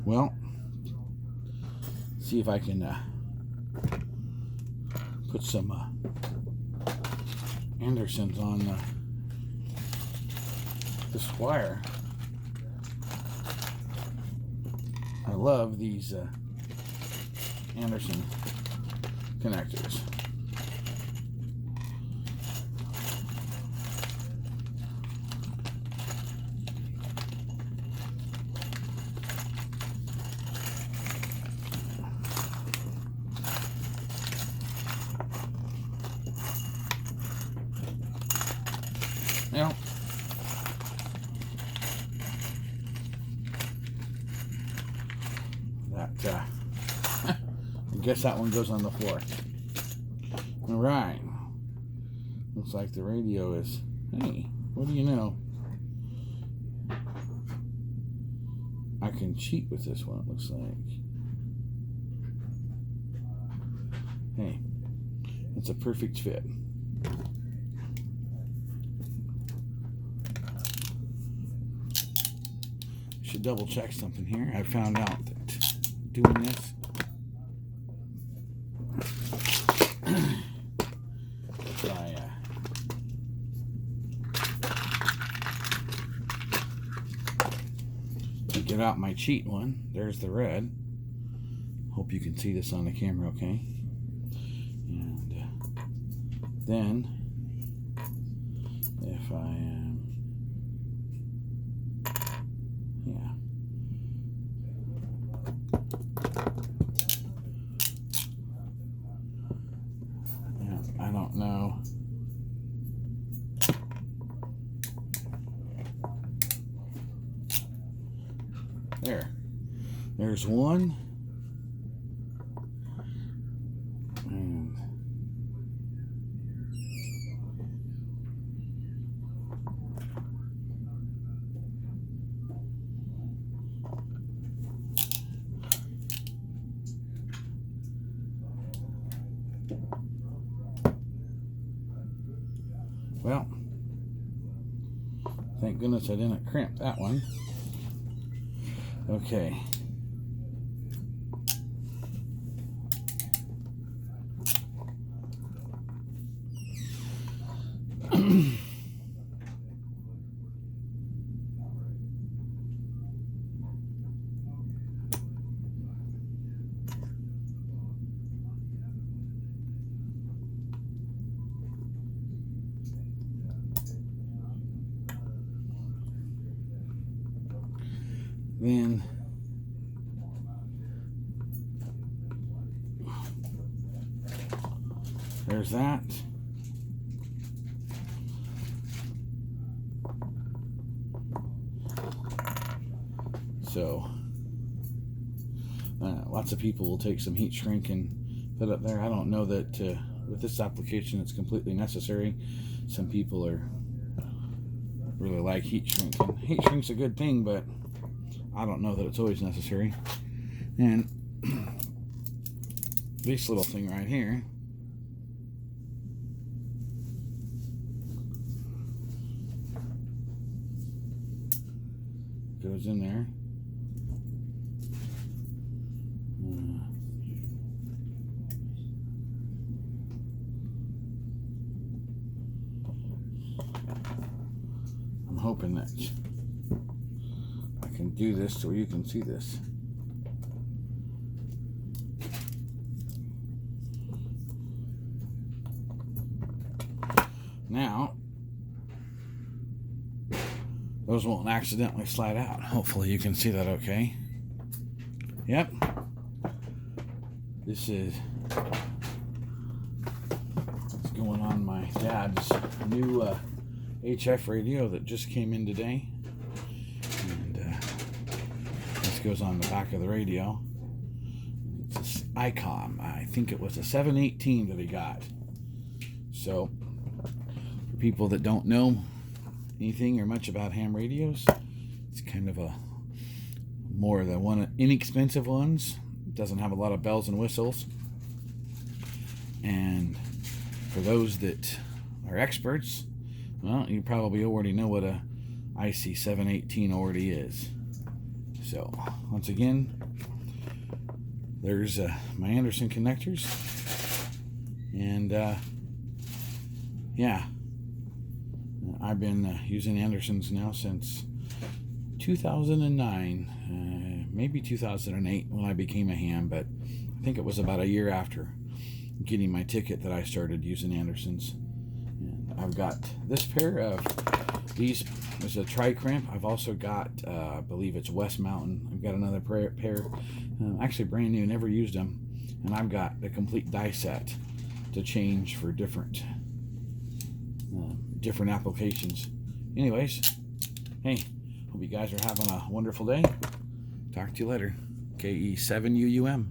Well, see if I can put some Andersons on this wire. I love these Anderson connectors. Now, that I guess that one goes on the floor. All right. Looks like the radio is. Hey, what do you know? I can cheat with this one. It looks like. Hey, it's a perfect fit. Should double check something here. I found out that doing this I get out my cheat one. There's the red. Hope you can see this on the camera okay. And then if I am I don't know. There's one. And well, thank goodness I didn't crimp that one. Okay. Then there's that. So lots of people will take some heat shrink and put up there. I don't know that with this application it's completely necessary. Some people are really like heat shrink, and heat shrink's a good thing, but I don't know that it's always necessary. And this little thing right here goes in there. I'm hoping that I can do this so you can see this. Now, those won't accidentally slide out. Hopefully you can see that okay. Yep. This is what's going on my dad's new HF radio that just came in today. And this goes on the back of the radio. It's an Icom. I think it was a 718 that he got. So, for people that don't know anything or much about ham radios, it's kind of a more than one inexpensive ones. It doesn't have a lot of bells and whistles. And for those that are experts, well, you probably already know what a IC-718 already is. So once again, there's my Anderson connectors, and yeah, I've been using Andersons now since 2009, maybe 2008 when I became a ham, but I think it was about a year after getting my ticket that I started using Andersons. And I've got this pair of these. There's a tri-crimp. I've also got, I believe it's West Mountain. I've got another pair, actually brand new, never used them. And I've got the complete die set to change for different applications. Anyways, hey, hope you guys are having a wonderful day. Talk to you later. KE7UUM.